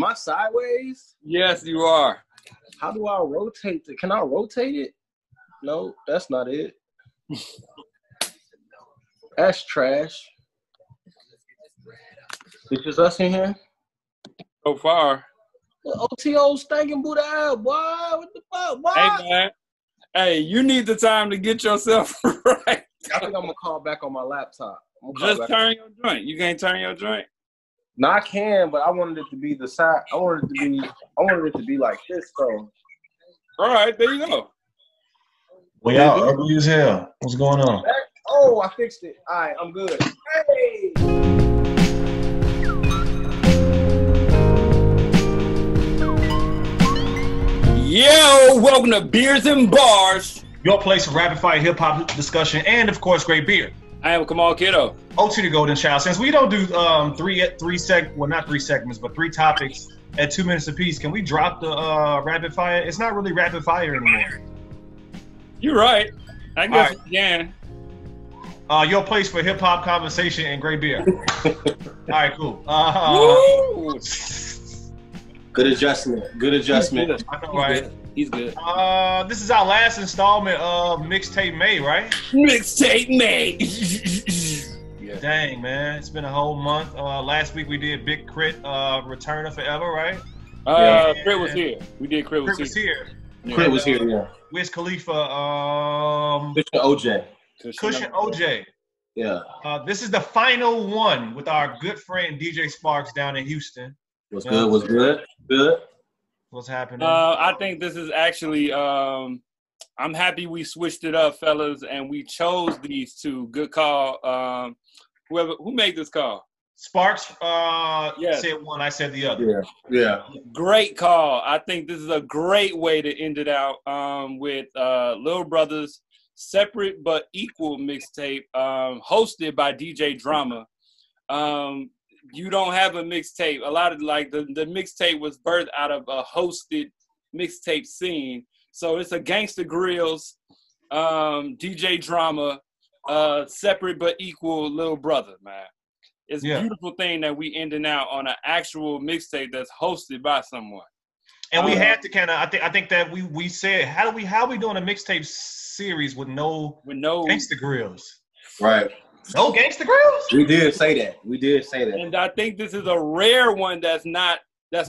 Am I sideways? Yes, you are. How do I rotate it? Can I rotate it? No, that's not it. That's trash. It's just us in here? So far. The OTO stinking Buddha out, boy. What the fuck, boy? Hey, man. Hey, you need the time to get yourself right. I think I'm gonna call back on my laptop. Just turn your joint. You can't turn your joint? No, I can, but I wanted it to be the side. I wanted it to be like this, though. All right, there you go. Well, y'all ugly as hell. What's going on? Oh, I fixed it. All right, I'm good. Hey! Yo, welcome to Beers and Bars. Your place for rapid fire hip hop discussion and, of course, great beer. I am Kamal Kiddo. OT the Golden Child. Since we don't do not three segments, but 3 topics at 2 minutes apiece, can we drop the rapid fire? It's not really rapid fire anymore. You're right. I guess we can. Your place for hip hop conversation and great beer. All right, cool. Good adjustment. Good adjustment. I know, right? He's good. This is our last installment of Mixtape May, right? Mixtape May. Yeah. Dang, man. It's been a whole month. Last week we did Big Crit, Returner Forever, right? Crit was here. We did Crit was here. Yeah. Crit was here, yeah. Wiz Khalifa, Cushion OJ. Cushion OJ. Yeah. This is the final one with our good friend DJ Sparks down in Houston. What's good? What's good? Good. What's happening? I think this is actually, I'm happy we switched it up, fellas, and we chose these two. Good call. Who made this call? Sparks said one, I said the other. Yeah. Great call. I think this is a great way to end it out with Lil Brother's Separate But Equal mixtape hosted by DJ Drama. You don't have a mixtape. A lot of the mixtape was birthed out of a hosted mixtape scene. So it's a Gangsta Grills, DJ Drama, Separate But Equal Little Brother, man. It's a beautiful thing that we ending out on an actual mixtape that's hosted by someone. And we had to kind of, I think that we said, how are we doing a mixtape series with no Gangsta Grills? Right. No Gangsta Grills? We did say that. And I think this is a rare one that's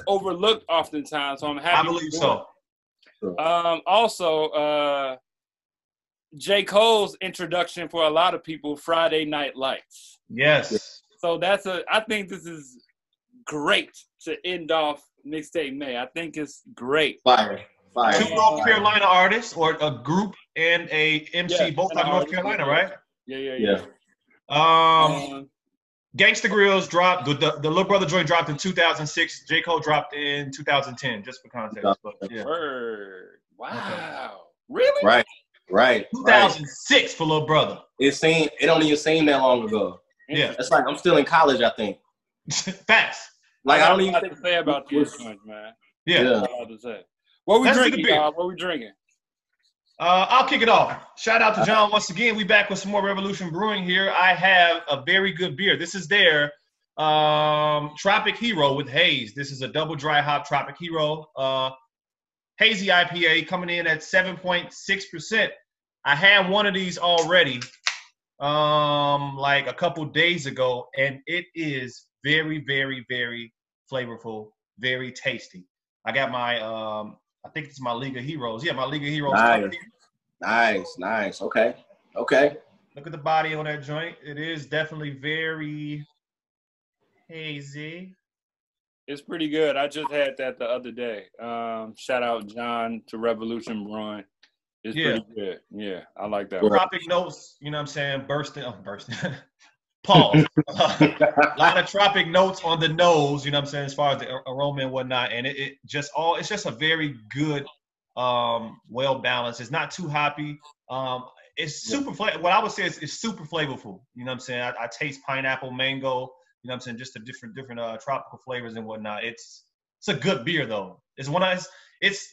overlooked oftentimes. So I'm happy. I believe so. Also, J. Cole's introduction for a lot of people, Friday Night Lights. Yes. So I think this is great to end off Mixtape May. I think it's great. Fire. 2 North Carolina artists, or a group and a MC, both out of North Carolina, right? Yeah. Gangsta Grills dropped, the Little Brother joint dropped in 2006. J. Cole dropped in 2010, just for context. But, yeah. Word. Wow. Okay. Really? Right. 2006 for Little Brother. It don't even seem that long ago. Yeah. It's like I'm still in college, I think. Facts. Like I don't even think to say about this much, man. Yeah. What we drinking, y'all? What we drinking? I'll kick it off. Shout out to John once again. We back with some more Revolution Brewing here. I have a very good beer. This is their Tropic Hero with haze. This is a double dry hop Tropic Hero hazy IPA coming in at 7.6%. I had one of these already like a couple days ago, and it is very, very, very flavorful, very tasty. I got my I think it's my League of Heroes. Yeah, my League of Heroes. Nice. Okay. Look at the body on that joint. It is definitely very hazy. It's pretty good. I just had that the other day. Shout out John to Revolution Brewing. It's pretty good. Yeah, I like that. Tropic notes, you know what I'm saying? Bursting. Pause. A lot of tropic notes on the nose, you know what I'm saying, as far as the aroma and whatnot. And it's just a very good, well balanced. It's not too hoppy. It's super what I would say is it's super flavorful. You know what I'm saying? I taste pineapple, mango, you know what I'm saying, just the different tropical flavors and whatnot. It's a good beer though. It's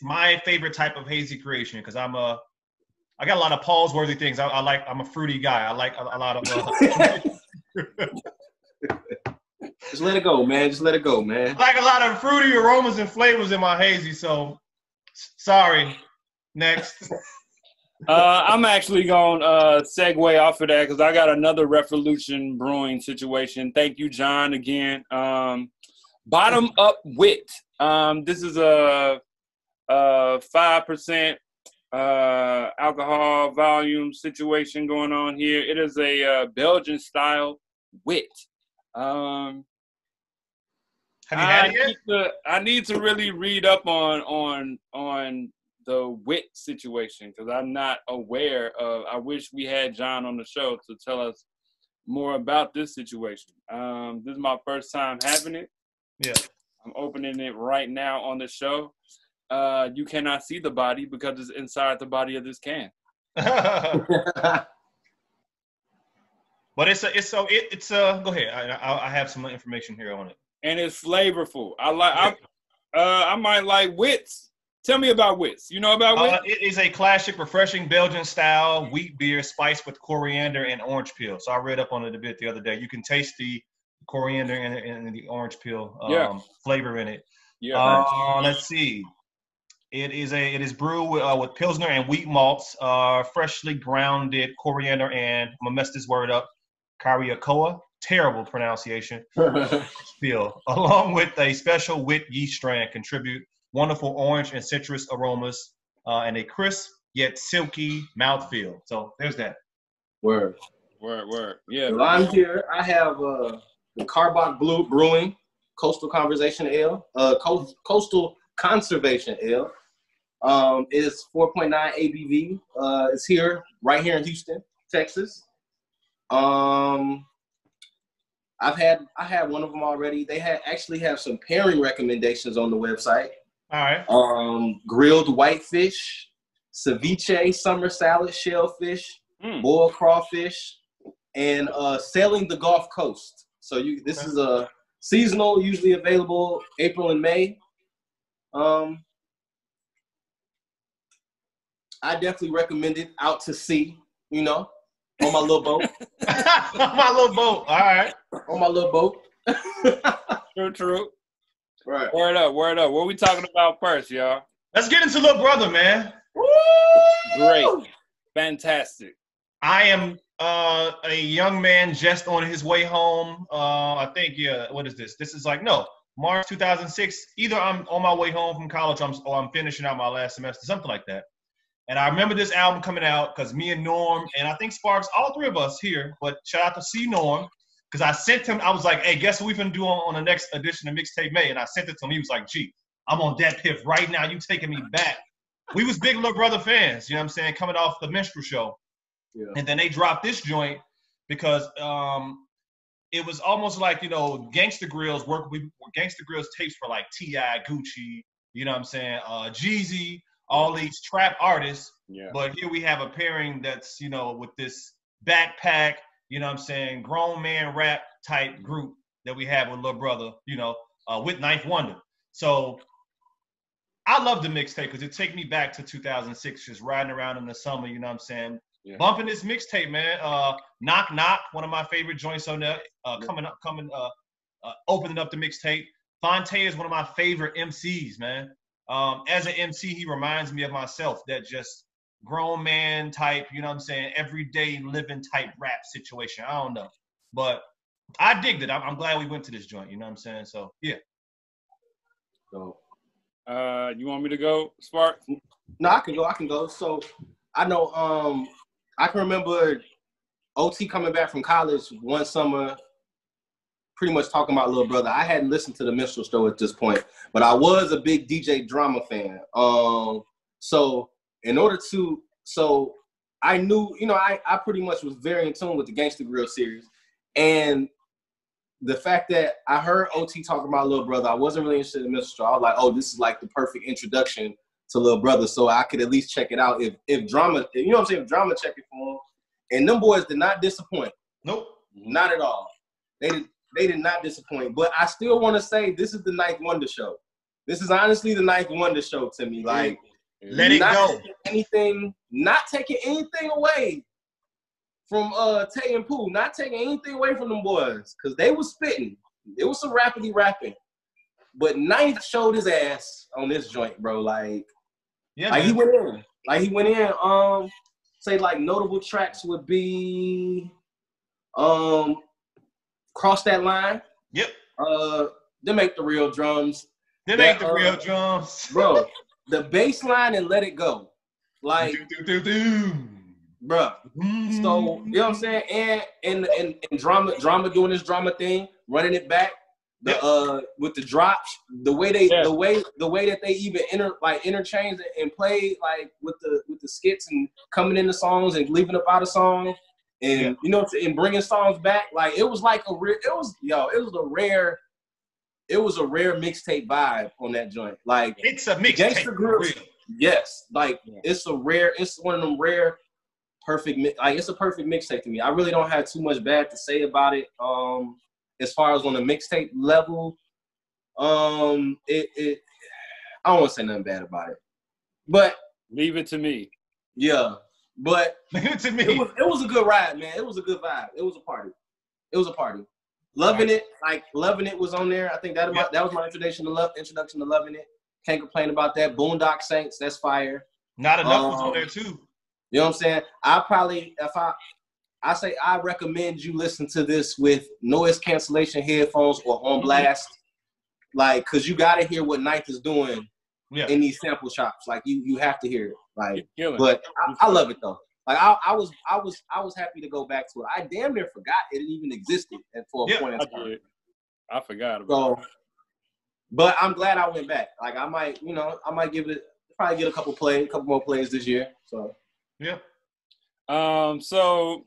my favorite type of hazy creation because I got a lot of pause-worthy things. I'm a fruity guy. I like a lot of Just let it go, man. Just let it go, man. Like a lot of fruity aromas and flavors in my hazy, so sorry. Next. I'm actually going to segue off of that because I got another Revolution Brewing situation. Thank you, John, again. Bottom Up Wit. This is a 5% alcohol volume situation going on here. It is a Belgian style wit. Have you had it yet? I need to really read up on the wit situation because I'm not aware of. I wish we had John on the show to tell us more about this situation. This is my first time having it. Yeah. I'm opening it right now on the show. You cannot see the body because it's inside the body of this can. But it's go ahead. I have some information here on it. And it's flavorful. I might like wits. Tell me about wits. You know about wits? It is a classic, refreshing Belgian style wheat beer spiced with coriander and orange peel. So I read up on it a bit the other day. You can taste the coriander and the orange peel flavor in it. Yeah. Let's see. It is brewed with Pilsner and wheat malts, freshly grounded coriander and, I'm gonna mess this word up, Carriacoa, terrible pronunciation, peel, along with a special wit yeast strain, contribute wonderful orange and citrus aromas and a crisp yet silky mouthfeel. So there's that. Word. Yeah. Well, I'm here. I have the Karbach Brewing Coastal Conservation Ale. Coastal Conservation Ale. It's 4.9 ABV. It's right here in Houston, Texas. I had one of them already. They actually have some pairing recommendations on the website. All right. Grilled whitefish, ceviche, summer salad, shellfish, boiled crawfish, and sailing the Gulf Coast. So this is a seasonal, usually available April and May. I definitely recommend it out to sea, on my little boat. On my little boat. All right. On my little boat. True. Right. Word up. What we talking about first, y'all? Let's get into Little Brother, man. Woo! Great. Fantastic. I am a young man just on his way home. I think, what is this? This is March 2006. Either I'm on my way home from college or I'm finishing out my last semester, something like that. And I remember this album coming out because me and Norm, and I think Sparks, all three of us here, but shout out to C Norm, because I sent him, I was like, hey, guess what we finna do on the next edition of Mixtape May? And I sent it to him. He was like, gee, I'm on that piff right now. You taking me back. We was big Little Brother fans, you know what I'm saying, coming off the Minstrel Show. Yeah. And then they dropped this joint because it was almost like, Gangsta Grill's Gangsta Grill's tapes for like T.I., Gucci, you know what I'm saying, Jeezy, all these trap artists. Yeah. But here we have a pairing that's, with this backpack, you know what I'm saying, grown man rap type group that we have with Lil Brother, with Ninth Wonder. So I love the mixtape because it take me back to 2006, just riding around in the summer, you know what I'm saying? Yeah. Bumping this mixtape, man. Knock Knock, one of my favorite joints on there, opening up the mixtape. Fonte is one of my favorite MCs, man. As an MC, he reminds me of myself, that just grown man type, you know what I'm saying, everyday living type rap situation. I don't know. But I digged it. I'm glad we went to this joint, you know what I'm saying? So, yeah. So, you want me to go, Spark? No, I can go. So, I know, I can remember OT coming back from college one summer, pretty much talking about Lil Brother. I hadn't listened to the Minstrel Show at this point, but I was a big DJ Drama fan. So I knew, I pretty much was very in tune with the Gangsta Grill series. And the fact that I heard OT talking about Lil Brother, I wasn't really interested in the Minstrel Show. I was like, oh, this is like the perfect introduction to Lil Brother, so I could at least check it out. If Drama, you know what I'm saying, if Drama check it for him. And them boys did not disappoint. Nope. Not at all. They did not disappoint. But I still want to say this is the Ninth Wonder Show. This is honestly the Ninth Wonder Show to me. Like, let it go. Not taking anything away from Tay and Pooh. Not taking anything away from them boys. Because they was spitting. some rapidly rapping. But Ninth showed his ass on this joint, bro. Like he went in. Like he went in. Say like notable tracks would be Cross That Line. Yep. Them ain't the real drums. Them ain't the real drums. Bro, the bass line and Let It Go. Like bro. So, you know what I'm saying? And drama doing this drama thing, running it back. With the drops, the way that they even interchange and play like with the skits and coming into songs and leaving up out of songs and you know and bringing songs back, like it was like a rare mixtape vibe on that joint. Like it's a mixtape. Yes, like it's one of them rare perfect, like it's a perfect mixtape to me. I really don't have too much bad to say about it. As far as on the mixtape level, I don't want to say nothing bad about it, but leave it to me. Yeah, but leave it to me. It was a good ride, man. It was a good vibe. It was a party. Loving it, like Loving It was on there. I think that was my introduction to Loving It. Can't complain about that. Boondock Saints, that's fire. Not Enough was on there too. You know what I'm saying? I recommend you listen to this with noise cancellation headphones or on blast, like, cause you gotta hear what Ninth is doing in these sample chops. Like, you have to hear it. Like, but I love it though. Like, I was happy to go back to it. I damn near forgot it even existed for a point in time. I forgot about it. But I'm glad I went back. Like, I might probably get a couple more plays this year. So so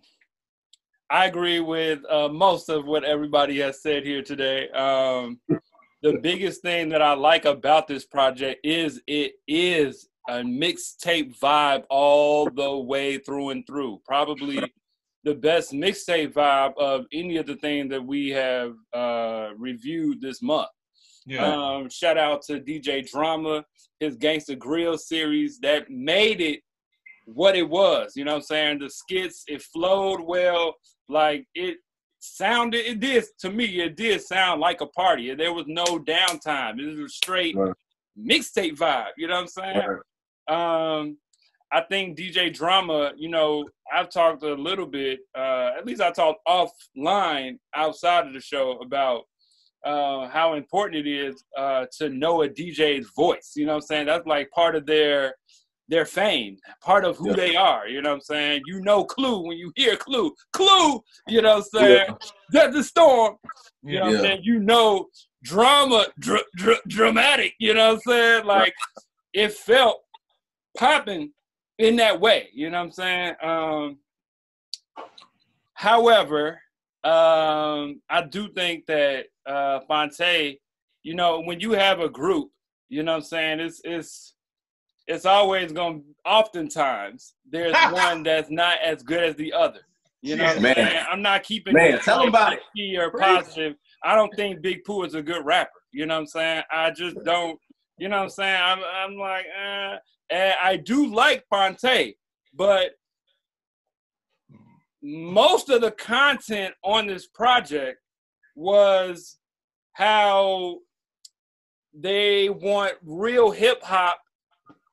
I agree with most of what everybody has said here today. The biggest thing that I like about this project is it is a mixtape vibe all the way through and through. Probably the best mixtape vibe of any of the things that we have reviewed this month. Shout out to DJ Drama, his Gangsta Grill series that made it what it was. You know what I'm saying? The skits, it flowed well. Like it did sound like a party. There was no downtime. It was a straight mixtape vibe. You know what I'm saying? I think DJ Drama, I've talked a little bit, at least I talked offline outside of the show about how important it is to know a DJ's voice. You know what I'm saying? That's like part of their fame, part of who they are. You know what I'm saying? Clue when you hear Clue, you know what I'm saying? That's the storm. You know what I'm saying? Drama, dramatic, you know what I'm saying? Like, it felt popping in that way, you know what I'm saying? However, I do think that Phonte, when you have a group, you know what I'm saying, it's always oftentimes there's one that's not as good as the other. You know what I'm saying? I'm not keeping tell them about it. Or positive. I don't think Big Pooh is a good rapper. You know what I'm saying? I just don't, you know what I'm saying? I'm like, and I do like Phonte, but most of the content on this project was how they want real hip hop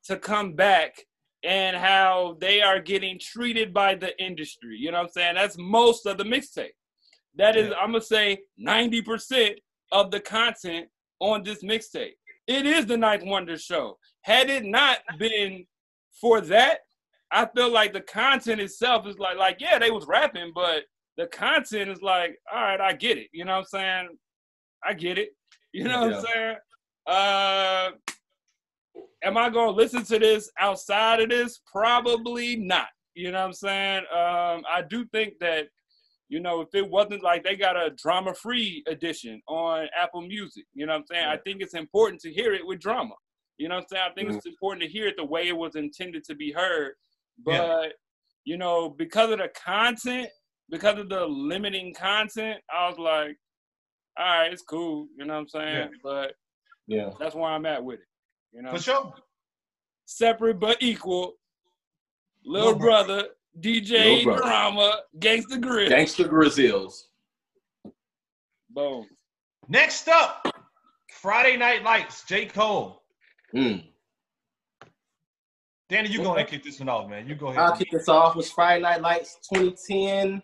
to come back and how they are getting treated by the industry. You know what I'm saying? That's most of the mixtape. That is, I'm going to say 90% of the content on this mixtape. It is the Ninth Wonder show. Had it not been for that, I feel like the content itself is like, yeah, they was rapping, but the content is like, all right, I get it. You know what I'm saying? I get it. You know what I'm saying? Am I going to listen to this outside of this? Probably not. You know what I'm saying? I do think that, if it wasn't like they got a drama-free edition on Apple Music, you know what I'm saying? I think it's important to hear it with drama. You know what I'm saying? I think it's important to hear it the way it was intended to be heard. But, because of the content, because of the limiting content, I was like, all right, it's cool. You know what I'm saying? But that's where I'm at with it. For sure. Separate but equal. Little brother, DJ Drama, Gangsta Grill. Gangsta Grizzles. Boom. Next up, Friday Night Lights, J. Cole. Danny, you go ahead and kick this one off, man. You go ahead. I'll kick this off. It was Friday Night Lights 2010.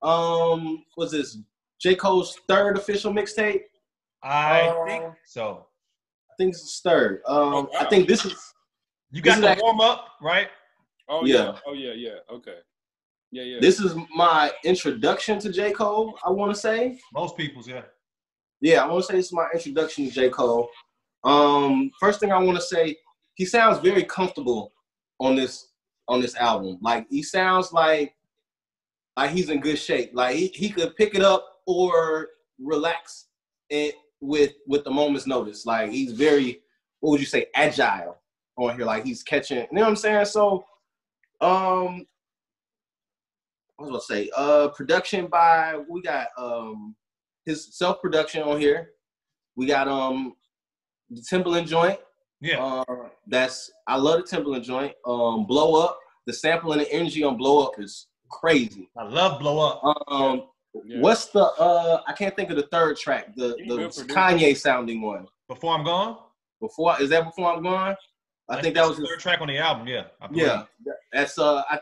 Was this J. Cole's third official mixtape? I think so. I think it's third. wow. I think this is. You got the warm up, right? Oh yeah. Oh yeah. Okay. Yeah. This is my introduction to J. Cole, I want to say. Most people's, yeah. Yeah, I want to say this is my introduction to J. Cole. First thing I want to say, he sounds very comfortable on this album. Like, he sounds like he's in good shape. Like, he could pick it up or relax it with the moment's notice. Like, he's very, what would you say, agile on here. Like, he's catching, you know what I'm saying? So, what was I gonna say? Production by, we got his self-production on here. We got the Timberland joint. Yeah. I love the Timberland joint. Blow Up. The sample and the energy on Blow Up is crazy. I love Blow Up. What's the I can't think of the third track, the Kanye sounding one. Before I'm Gone? Is that Before I'm Gone? I think that was the third track on the album, yeah. Yeah. That's I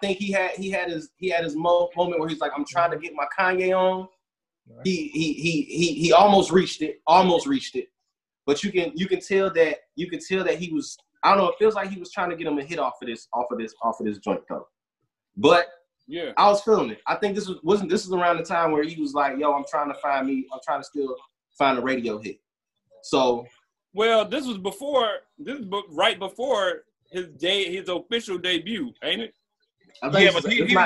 think he had his moment where he's like, I'm trying to get my Kanye on. Right. He almost reached it. But you can tell that he was, I don't know, it feels like he was trying to get him a hit off of this joint though. But yeah, I was feeling it. I think this is around the time where he was like, yo, I'm trying to still find a radio hit. So well, this was right before his official debut, ain't it? Yeah, but he did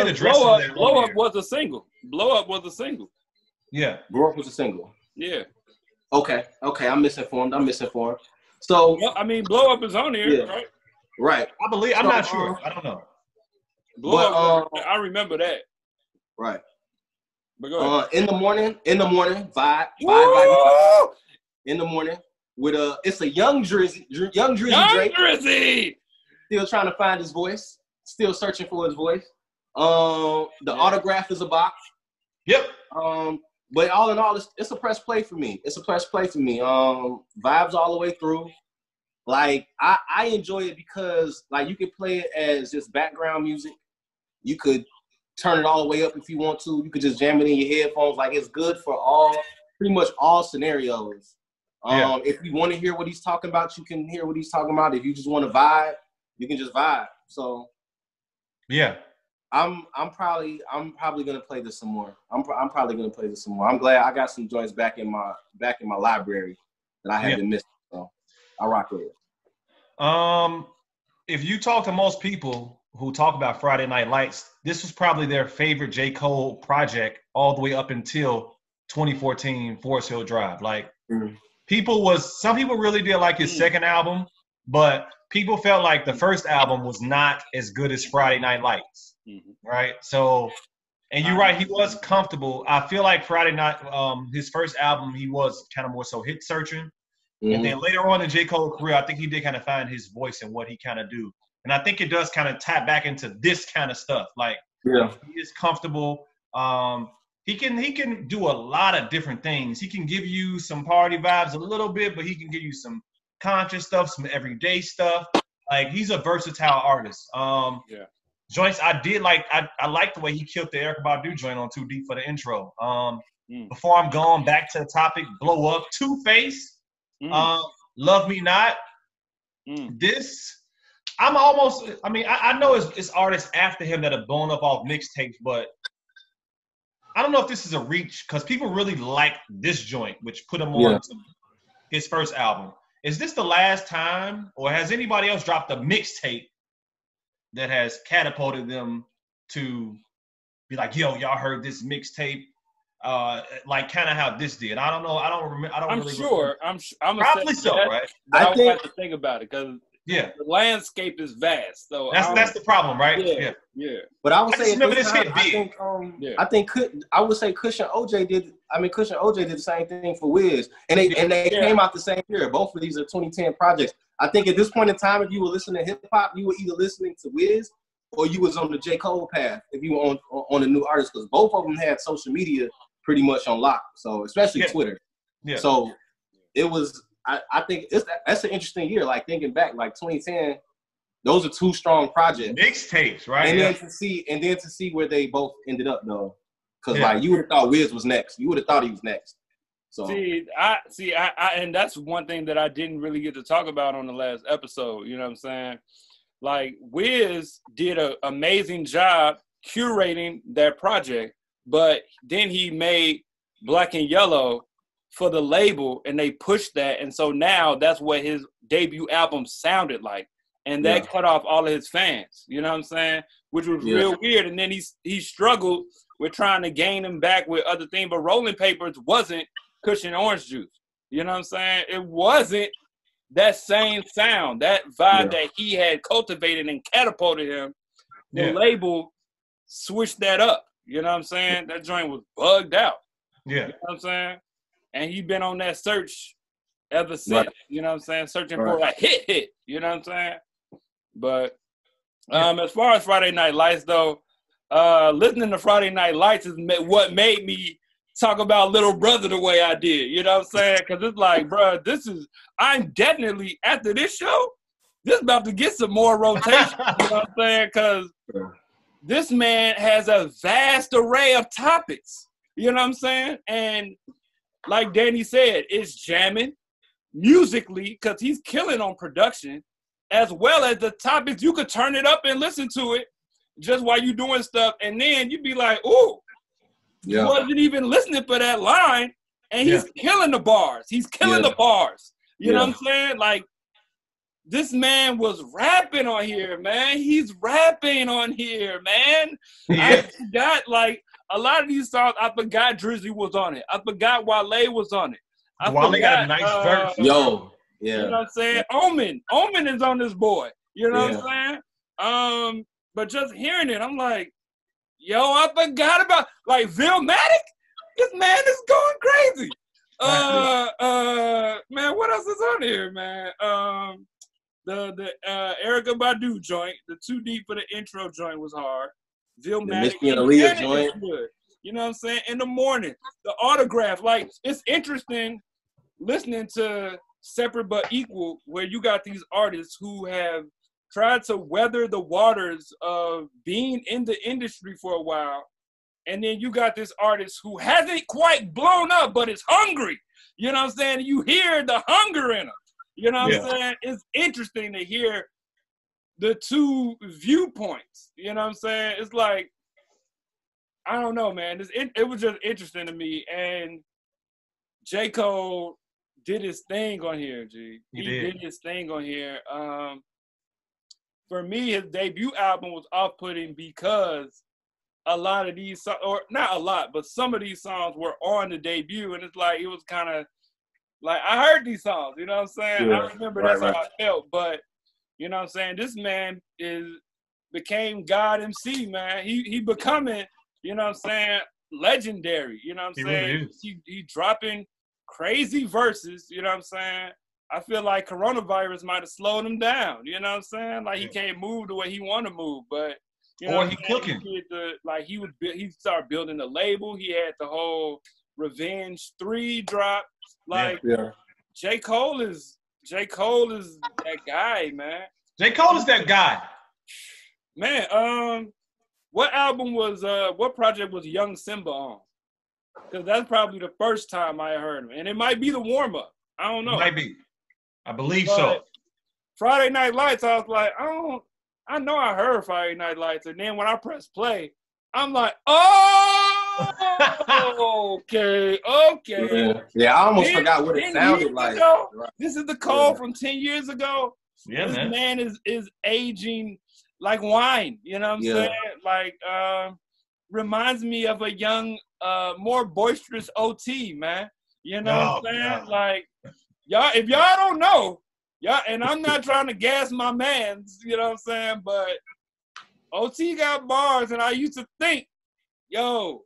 address that. Blow Up was a single. Yeah. Blow Up was a single. Yeah. Okay, I'm misinformed. So well, I mean, Blow Up is on here, yeah. right? Right. I'm not sure. I don't know. Blow Up, I remember that. Right. But go ahead. In the morning, vibe. In the morning with it's a young Drizzy Drake. Still trying to find his voice. Still searching for his voice. The autograph is a box. Yep. But all in all, it's a press play for me. Vibes all the way through. Like, I enjoy it because, like, you could play it as just background music. You could turn it all the way up if you want to. You could just jam it in your headphones. Like, it's good for pretty much all scenarios. If you want to hear what he's talking about, you can hear what he's talking about. If you just want to vibe, you can just vibe. So, yeah. I'm probably gonna play this some more. I'm probably gonna play this some more. I'm glad I got some joints back in my library that I had been missing. So I rock with it. If you talk to most people who talk about Friday Night Lights, this was probably their favorite J. Cole project all the way up until 2014 Forest Hill Drive. Like some people really did like his second album, but people felt like the first album was not as good as Friday Night Lights. Right. So, and you're right, he was comfortable. I feel like Friday Night, his first album, he was kind of more so hit searching. And then later on in J. Cole's career, I think he did kind of find his voice and what he kind of do. And I think it does kind of tap back into this kind of stuff. Like, he is comfortable. He can do a lot of different things. He can give you some party vibes a little bit, but he can give you some conscious stuff, some everyday stuff. Like, he's a versatile artist. Joints I did like. I like the way he killed the Erykah Badu joint on Too Deep for the intro. Before I'm Gone, Back to the Topic, Blow Up, Two-Face, Love Me Not. This, I know it's artists after him that have blown up off mixtapes, but I don't know if this is a reach because people really like this joint, which put him on to his first album. Is this the last time, or has anybody else dropped a mixtape that has catapulted them to be like, yo, y'all heard this mixtape, like kind of how this did? I don't know. I don't remember. I'm sure. I'm probably so, right? I think have to think about it because the landscape is vast. So that's the problem, right? Yeah. But I would say remember this hit big. I would say Cushion OJ did. Cushion OJ did the same thing for Wiz, and they came out the same year. Both of these are 2010 projects. I think at this point in time, if you were listening to hip hop, you were either listening to Wiz or you was on the J. Cole path if you were on a new artist, because both of them had social media pretty much on lock. So especially Twitter. Yeah. So it was. I think that's an interesting year. Like thinking back, like 2010, those are two strong projects. Mixtapes, right? And then to see where they both ended up though, because like you would have thought Wiz was next. You would have thought he was next. So I and that's one thing that I didn't really get to talk about on the last episode. You know what I'm saying? Like Wiz did an amazing job curating that project, but then he made Black and Yellow for the label, and they pushed that, and so now that's what his debut album sounded like, and that cut off all of his fans. You know what I'm saying? Which was real weird. And then he struggled with trying to gain them back with other things, but Rolling Papers wasn't Cushion Orange Juice. You know what I'm saying? It wasn't that same sound, that vibe that he had cultivated and catapulted him. The label switched that up. You know what I'm saying? That joint was bugged out. Yeah. You know what I'm saying? And he's been on that search ever since. You know what I'm saying? Searching for a hit. You know what I'm saying? But as far as Friday Night Lights, though, listening to Friday Night Lights is what made me talk about Little Brother the way I did. You know what I'm saying? Because it's like, bro, I'm definitely, after this show, this about to get some more rotation. You know what I'm saying? Because this man has a vast array of topics. You know what I'm saying? And like Danny said, it's jamming musically because he's killing on production, as well as the topics. You could turn it up and listen to it just while you're doing stuff, and then you'd be like, ooh, he wasn't even listening for that line, and he's killing the bars. He's killing the bars. You know what I'm saying? Like, this man was rapping on here, man. He's rapping on here, man. I forgot, like, a lot of these songs, I forgot Drizzy was on it. I forgot Wale was on it. Wale got a nice verse. You know what I'm saying? Omen is on this boy. You know what I'm saying? But just hearing it, I'm like, yo, I forgot about, like, Vilmatic? This man is going crazy. Man, what else is on here, man? The Erykah Badu joint, the Too Deep for the intro joint was hard. Vilmatic, the Aaliyah joint. You know what I'm saying? In the morning, the autograph. Like, it's interesting listening to Separate But Equal, where you got these artists who have tried to weather the waters of being in the industry for a while. And then you got this artist who hasn't quite blown up, but is hungry. You know what I'm saying? You hear the hunger in him. You know what I'm saying? It's interesting to hear the two viewpoints. You know what I'm saying? It's like, I don't know, man. It was just interesting to me. And J. Cole did his thing on here, G. He did his thing on here. For me, his debut album was off-putting because a lot of these songs, or not a lot, but some of these songs were on the debut, and it's like, it was kind of like, I heard these songs, you know what I'm saying? Yeah, I remember that's how I felt, but you know what I'm saying? This man became God MC, man. He becoming, you know what I'm saying, legendary, you know what I'm saying? Really he dropping crazy verses, you know what I'm saying? I feel like coronavirus might have slowed him down, you know what I'm saying? Like, he can't move the way he want to move, but you know, he cooking. He started building a label. He had the whole Revenge 3 drop. Like, J. Cole is that guy, man. J. Cole is that guy. Man, what project was Young Simba on? Because that's probably the first time I heard him. And it might be the warm-up. I don't know. It might be. I believe so. Friday Night Lights, I was like, I know I heard Friday Night Lights. And then when I press play, I'm like, oh, okay. Yeah, I almost forgot what it sounded like. This is the Cole from 10 years ago. Yeah, this man is aging like wine. You know what I'm saying? Like, reminds me of a young, more boisterous OT, man. You know what I'm saying? Like, y'all, if y'all don't know, and I'm not trying to gas my mans, you know what I'm saying? But OT got bars, and I used to think, yo,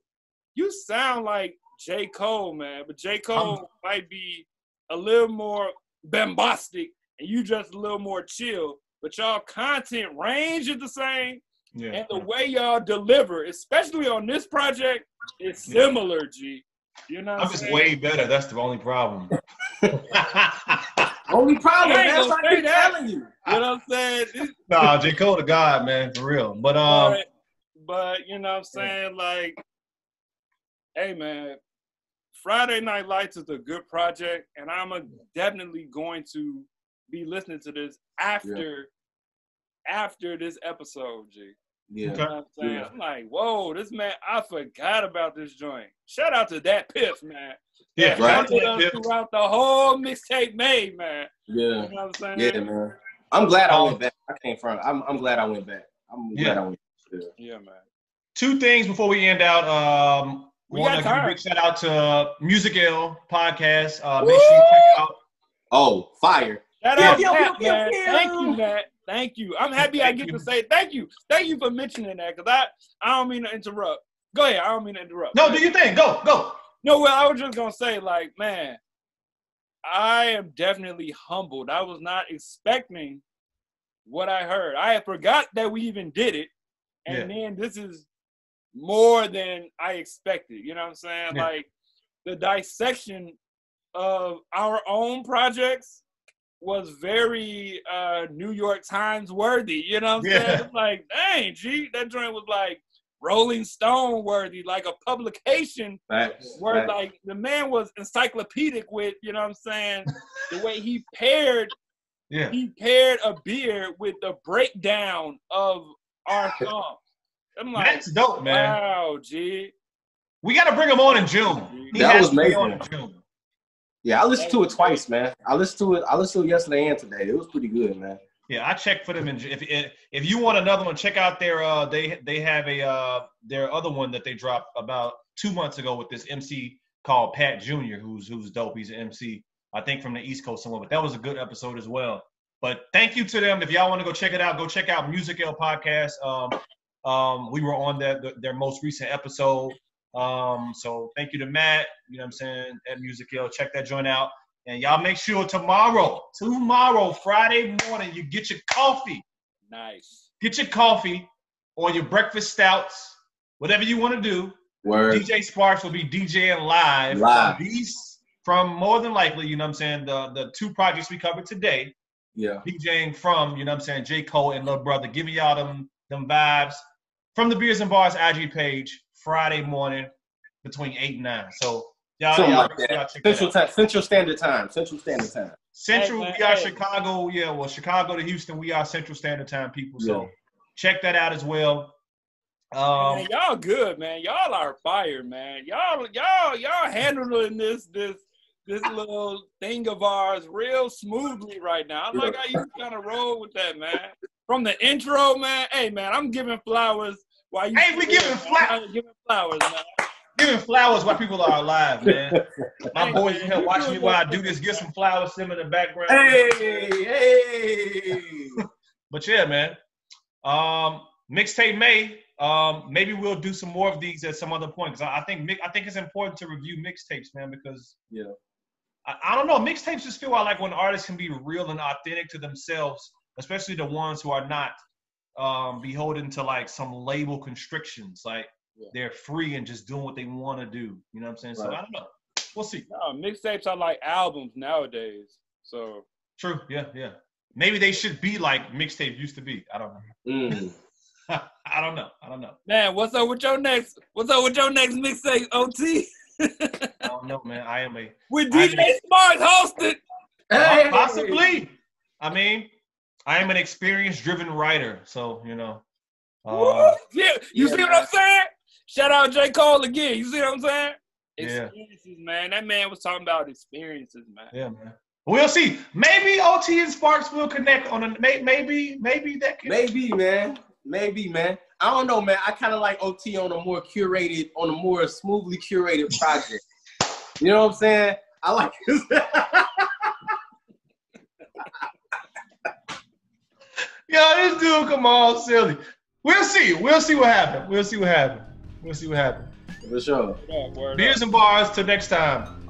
you sound like J. Cole, man. But J. Cole might be a little more bombastic, and you just a little more chill. But y'all content range is the same. Yeah. And the way y'all deliver, especially on this project, is similar, G. You know what I'm just way better. That's the only problem. Only problem, man. I ain't That's what gonna I say keep that. telling you. You know what I'm saying? Nah, J. Cole the God, man, for real. But you know what I'm saying? Like, hey, man, Friday Night Lights is a good project, and I'm definitely going to be listening to this after this episode, G. Yeah. You know what I'm saying? I'm like, whoa, this man, I forgot about this joint. Shout out to that Piff, man. yeah, right. With us throughout the whole mixtape made, man. Yeah. You know what I'm saying? Yeah, man. I'm glad I went back. I'm glad I went back. Glad I went back. Yeah, man. 2 things before we end out. We want to got give a time. big shout out to Music Ill podcast. Make sure you check it out. Oh, fire. Shout out Matt, man. Thank you, Matt. Thank you. I'm happy I get to say thank you. Thank you for mentioning that, because I don't mean to interrupt. Go ahead. I don't mean to interrupt. No, do your thing. Go. No, well, I was just going to say, like, man, I am definitely humbled. I was not expecting what I heard. I had forgot that we even did it. And then this is more than I expected. You know what I'm saying? Yeah. Like, the dissection of our own projects was very New York Times worthy. You know what I'm saying? It's like, dang, G, that joint was like Rolling Stone worthy, like a publication where like the man was encyclopedic with, you know what I'm saying, the way he paired a beer with the breakdown of our songs. I'm like, that's dope, man. Wow, G. We got to bring him on in June. That was amazing. Yeah, I listened to it twice, man. I listened to it yesterday and today. It was pretty good, man. Yeah, I checked for them. And if you want another one, check out their they have their other one that they dropped about 2 months ago with this MC called Pat Jr. who's dope. He's an MC, I think from the East Coast somewhere. But that was a good episode as well. But thank you to them. If y'all want to go check it out, go check out Music Ill podcast. We were on their most recent episode. So thank you to Matt, you know what I'm saying, at Music Ill. Check that joint out. And y'all make sure tomorrow, Friday morning, you get your coffee. Nice. Get your coffee or your breakfast stouts, whatever you want to do. Word. DJ Sparks will be DJing live. From more than likely, you know what I'm saying, the 2 projects we covered today. Yeah. DJing from, you know what I'm saying, J. Cole and Lil Brother, giving y'all them vibes from the Beers and Bars IG page Friday morning between 8 and 9. So y'all like that. Central Standard Time. Central, we are Chicago. Yeah, well, Chicago to Houston, we are Central Standard Time people. So check that out as well. Man, y'all good, man. Y'all are fire, man. Y'all handling this little thing of ours real smoothly right now. I like how you kind of roll with that, man. From the intro, man. Hey, man, I'm giving flowers while you. Hey, we giving flowers. Giving flowers, man. Giving flowers while people are alive, man. My boys in here watching me while I do this. Give some flowers to them in the background. Hey. But yeah, man. Mixtape May. Maybe we'll do some more of these at some other point, because I think it's important to review mixtapes, man, because I don't know, mixtapes just feel like when artists can be real and authentic to themselves, especially the ones who are not beholden to like some label constrictions, like they're free and just doing what they want to do. You know what I'm saying? So I don't know. We'll see. No, mixtapes are like albums nowadays. So true. Yeah. Maybe they should be like mixtapes used to be. I don't know. I don't know. Man, what's up with your next mixtape, OT? I don't know, man. I am with DJ Sparks hosted. Possibly. I mean, I am an experience-driven writer, so you know. You see what I'm saying? Shout out J. Cole again. You see what I'm saying? Experiences, man. That man was talking about experiences, man. Yeah, man. We'll see. Maybe OT and Sparks will connect on a maybe that can. Maybe, man. I don't know, man. I kind of like OT on a more smoothly curated project. You know what I'm saying? I like this. Yo, this dude come on silly. We'll see what happens. For sure. Beers and Bars till next time.